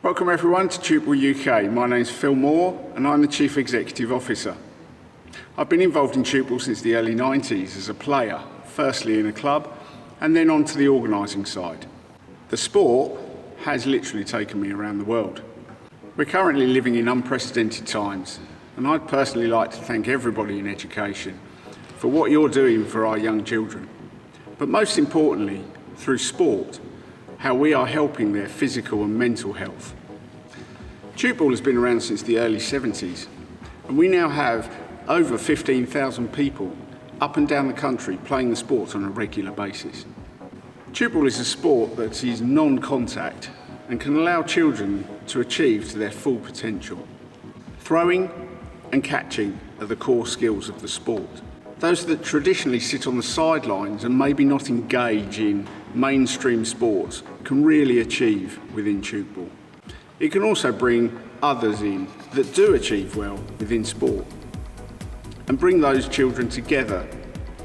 Welcome everyone to Tupelo UK. My name's Phil Moore and I'm the Chief Executive Officer. I've been involved in Tupelo since the early 90s as a player, firstly in a club and then onto the organising side. The sport has literally taken me around the world. We're currently living in unprecedented times and I'd personally like to thank everybody in education for what you're doing for our young children. But most importantly, through sport, how we are helping their physical and mental health. Tupelo has been around since the early 70s and we now have over 15,000 people up and down the country playing the sport on a regular basis. Tupelo is a sport that is non-contact and can allow children to achieve to their full potential. Throwing and catching are the core skills of the sport. Those that traditionally sit on the sidelines and maybe not engage in mainstream sports can really achieve within Tupelo. It can also bring others in that do achieve well within sport and bring those children together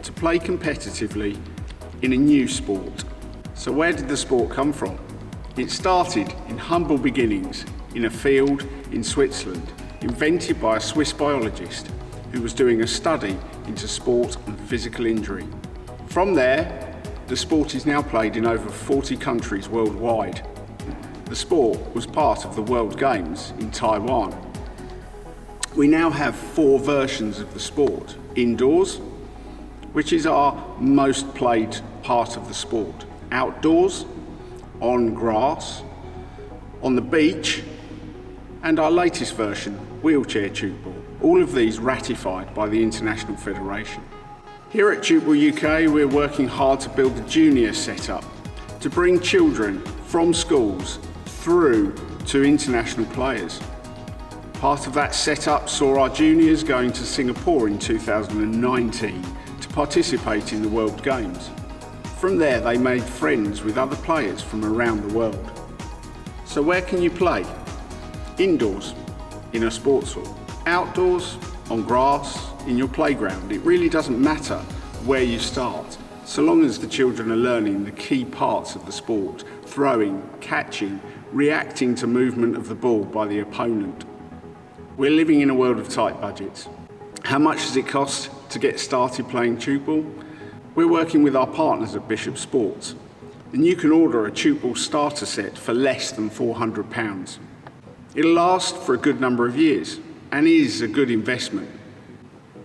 to play competitively in a new sport. So where did the sport come from? It started in humble beginnings in a field in Switzerland, invented by a Swiss biologist who was doing a study into sport and physical injury. From there, the sport is now played in over 40 countries worldwide. The sport was part of the World Games in Taiwan. We now have 4 versions of the sport. Indoors, which is our most played part of the sport. Outdoors, on grass, on the beach, and our latest version, wheelchair Tupelo. All of these ratified by the International Federation. Here at Tupelo UK, we're working hard to build a junior setup to bring children from schools through to international players. Part of that setup saw our juniors going to Singapore in 2019 to participate in the World Games. From there, they made friends with other players from around the world. So where can you play? Indoors, in a sports hall. Outdoors, on grass, in your playground. It really doesn't matter where you start, so long as the children are learning the key parts of the sport: throwing, catching, reacting to movement of the ball by the opponent. We're living in a world of tight budgets. How much does it cost to get started playing Tupelo? We're working with our partners at Bishop Sports, and you can order a Tupelo starter set for less than £400. It'll last for a good number of years and is a good investment.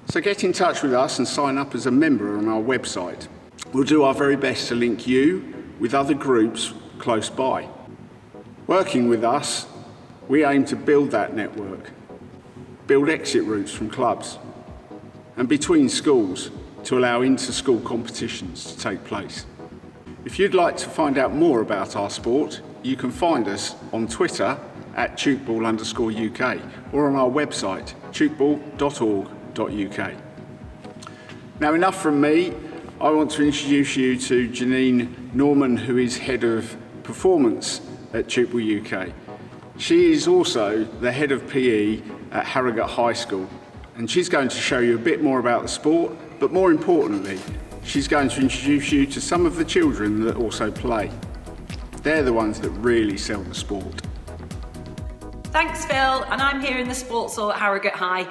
So get in touch with us and sign up as a member on our website. We'll do our very best to link you with other groups close by. Working with us, we aim to build that network, build exit routes from clubs and between schools to allow inter-school competitions to take place. If you'd like to find out more about our sport, you can find us on Twitter at Tupelo_UK or on our website, tupelo.org.uk. Now enough from me. I want to introduce you to Janine Norman, who is Head of Performance at Tupelo UK. She is also the Head of PE at Harrogate High School, and she's going to show you a bit more about the sport, but more importantly, she's going to introduce you to some of the children that also play. They're the ones that really sell the sport. Thanks, Phil, and I'm here in the sports hall at Harrogate High.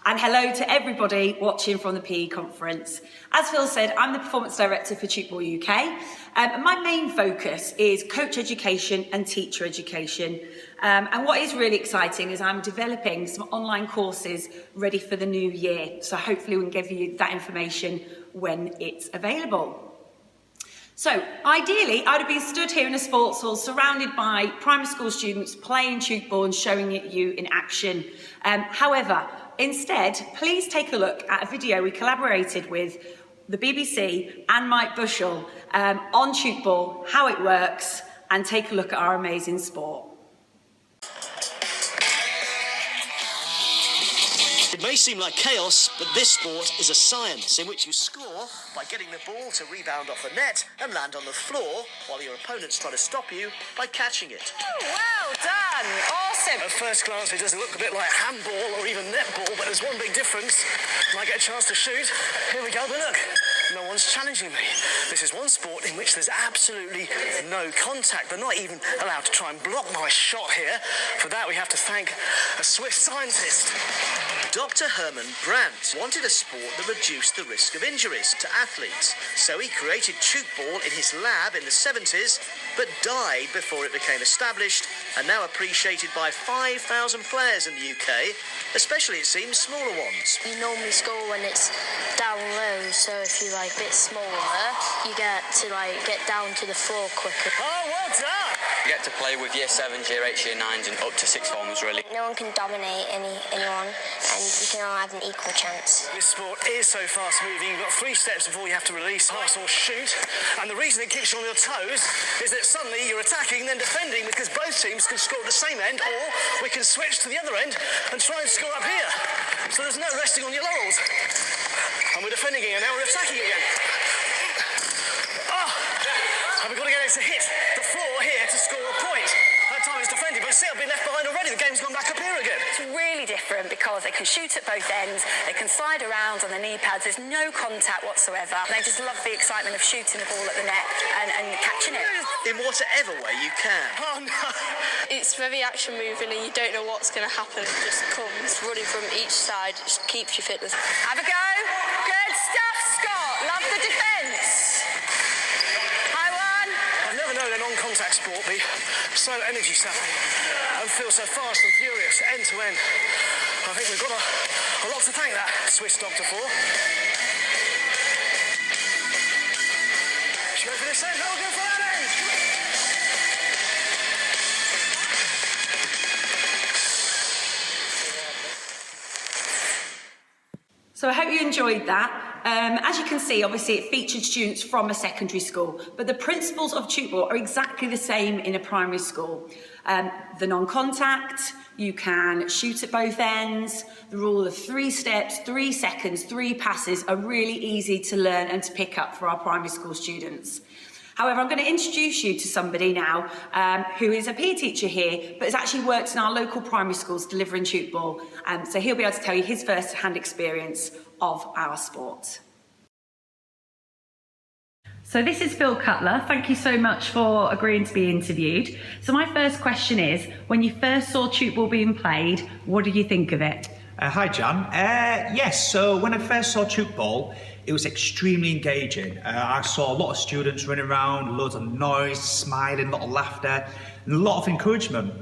And hello to everybody watching from the PE conference. As Phil said, I'm the Performance Director for Tupelo UK. And my main focus is coach education and teacher education. And what is really exciting is I'm developing some online courses ready for the new year. So hopefully we can give you that information when it's available. So ideally, I'd have been stood here in a sports hall surrounded by primary school students playing Tupelo and showing it you in action. However, instead, please take a look at a video we collaborated with the BBC and Mike Bushell on Tupelo, how it works, and take a look at our amazing sport. It may seem like chaos, but this sport is a science in which you score by getting the ball to rebound off a net and land on the floor while your opponents try to stop you by catching it. Oh, well done. Awesome. At first glance, it doesn't look a bit like handball or even netball, but there's one big difference. When I get a chance to shoot, here we go, but look, no one's challenging me. This is one sport in which there's absolutely no contact. They're not even allowed to try and block my shot here. For that, we have to thank a Swiss scientist. Dr. Hermann Brandt wanted a sport that reduced the risk of injuries to athletes, so he created tube ball in his lab in the 70s, but died before it became established and now appreciated by 5,000 players in the UK, especially, it seems, smaller ones. You normally score when it's down low, so if you're a bit smaller, you get to get down to the floor quicker. Oh, well done! You get to play with year 7s, year 8s, year 9s and up to 6th formers, really. No one can dominate anyone, and you can all have an equal chance. This sport is so fast-moving. You've got 3 steps before you have to release, pass or shoot, and the reason it keeps you on your toes is that suddenly you're attacking, then defending, because both teams can score at the same end, or we can switch to the other end and try and score up here. So there's no resting on your laurels. And we're defending again, now we're attacking again. Oh! And we've got to get it to hit the floor here to score a point. That time it's defending, but see, I've been left behind already. The game's gone back up here again. It's really different because they can shoot at both ends, they can slide around on the knee pads, there's no contact whatsoever. They just love the excitement of shooting the ball at the net and catching it. In whatever way you can. Oh, no. It's very action moving and you don't know what's going to happen. It just comes running from each side, just keeps you fitness. Have a go. Good stuff, Scott. Love the defence. High one. I've never known a non-contact sport be so energy-sapping and feel so fast and furious, end to end. I think we've got a lot to thank that Swiss doctor for. Should we go for this end? No, we'll go for that end! So I hope you enjoyed that. As you can see, obviously it featured students from a secondary school, but the principles of tube ball are exactly the same in a primary school. The non-contact, you can shoot at both ends, the rule of 3 steps, 3 seconds, 3 passes are really easy to learn and to pick up for our primary school students. However, I'm going to introduce you to somebody now who is a PE teacher here, but has actually worked in our local primary schools delivering tube ball. So he'll be able to tell you his first-hand experience of our sport. So this is Phil Cutler. Thank you so much for agreeing to be interviewed. So my first question is, when you first saw tube ball being played, what did you think of it? Hi, Jan. Yes, so when I first saw tube ball, it was extremely engaging. I saw a lot of students running around, loads of noise, smiling, a lot of laughter, and a lot of encouragement.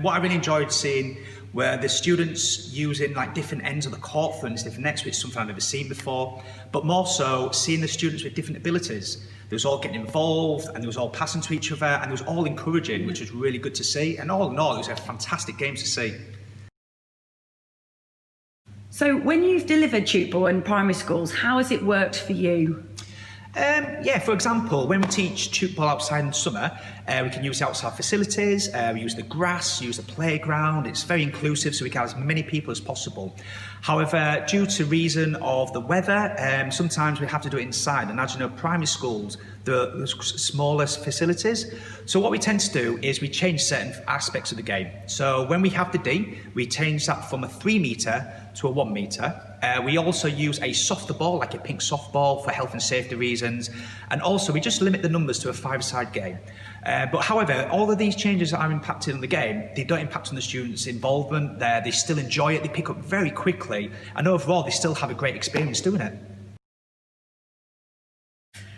What I really enjoyed seeing were the students using different ends of the court for different nets, which is something I've never seen before, but more so seeing the students with different abilities. They was all getting involved and they was all passing to each other and it was all encouraging, which was really good to see. And all in all, it was a fantastic game to see. So when you've delivered tube ball in primary schools, how has it worked for you? Yeah, for example, when we teach tube ball outside in summer, we can use outside facilities, we use the grass, use the playground. It's very inclusive, so we can have as many people as possible. However, due to reason of the weather, sometimes we have to do it inside. And as you know, primary schools, the smallest facilities. So what we tend to do is we change certain aspects of the game. So when we have the D, we change that from a 3 metre to a 1 metre. We also use a softer ball, like a pink softball, for health and safety reasons. And also, we just limit the numbers to a 5-a-side game. But however, all of these changes that are impacted on the game, they don't impact on the students' involvement. They still enjoy it, they pick up very quickly, and overall, they still have a great experience doing it.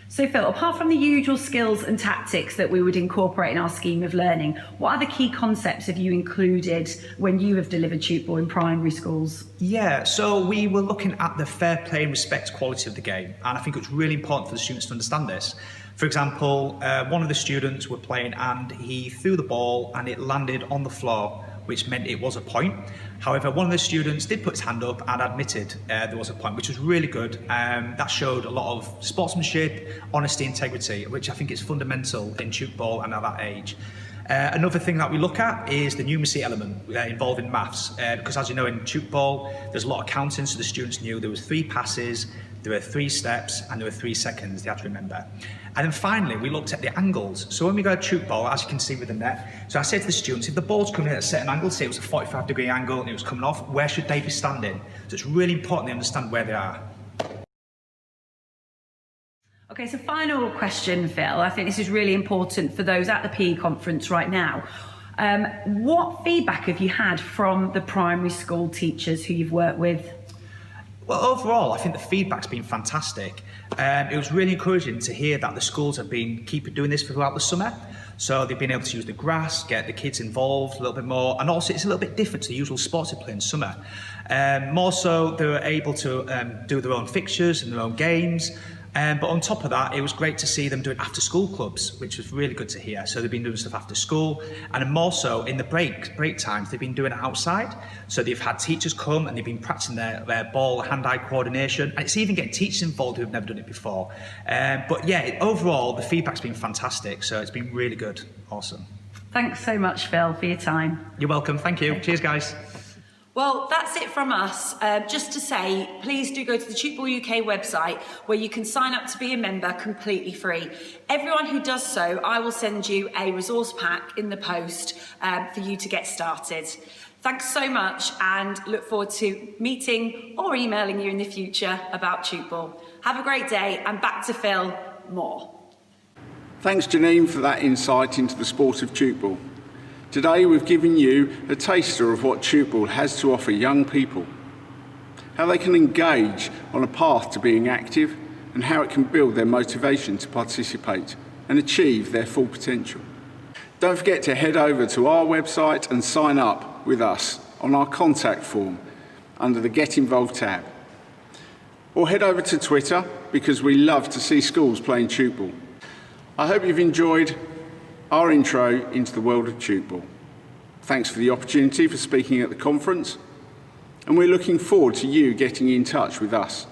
So Phil, apart from the usual skills and tactics that we would incorporate in our scheme of learning, what other key concepts have you included when you have delivered tube ball in primary schools? Yeah, so we were looking at the fair play and respect quality of the game, and I think it's really important for the students to understand this. For example, one of the students were playing and he threw the ball and it landed on the floor, which meant it was a point. However, one of the students did put his hand up and admitted there was a point, which was really good. That showed a lot of sportsmanship, honesty, integrity, which I think is fundamental in tube ball and at that age. Another thing that we look at is the numeracy element involving maths, because as you know, in tube ball, there's a lot of counting, so the students knew there was 3 passes, there were 3 steps, and there were 3 seconds they had to remember. And then finally, we looked at the angles. So when we go to tube ball, as you can see with the net, so I said to the students, if the ball's coming in at a certain angle, say it was a 45-degree angle and it was coming off, where should they be standing? So it's really important they understand where they are. Okay, so final question, Phil. I think this is really important for those at the PE conference right now. What feedback have you had from the primary school teachers who you've worked with? Well, overall, I think the feedback's been fantastic. It was really encouraging to hear that the schools have been keeping doing this throughout the summer. So they've been able to use the grass, get the kids involved a little bit more, and also it's a little bit different to the usual sports they play in summer. More so, they were able to do their own fixtures and their own games. But on top of that, it was great to see them doing after-school clubs, which was really good to hear. So they've been doing stuff after school, and more so in the break times, they've been doing it outside. So they've had teachers come and they've been practicing their ball, hand-eye coordination, and it's even getting teachers involved who've never done it before. But yeah, overall, the feedback's been fantastic, so it's been really good. Awesome. Thanks so much, Phil, for your time. You're welcome. Thank you. Cheers, guys. Well, that's it from us. Just to say, please do go to the Tupelo UK website where you can sign up to be a member completely free. Everyone who does so, I will send you a resource pack in the post for you to get started. Thanks so much and look forward to meeting or emailing you in the future about Tupelo. Have a great day and back to Phil, more. Thanks, Janine, for that insight into the sport of Tupelo. Today we've given you a taster of what Tupelo has to offer young people, how they can engage on a path to being active and how it can build their motivation to participate and achieve their full potential. Don't forget to head over to our website and sign up with us on our contact form under the Get Involved tab. Or head over to Twitter because we love to see schools playing Tupelo. I hope you've enjoyed our intro into the world of Tupelo. Thanks for the opportunity for speaking at the conference, and we're looking forward to you getting in touch with us.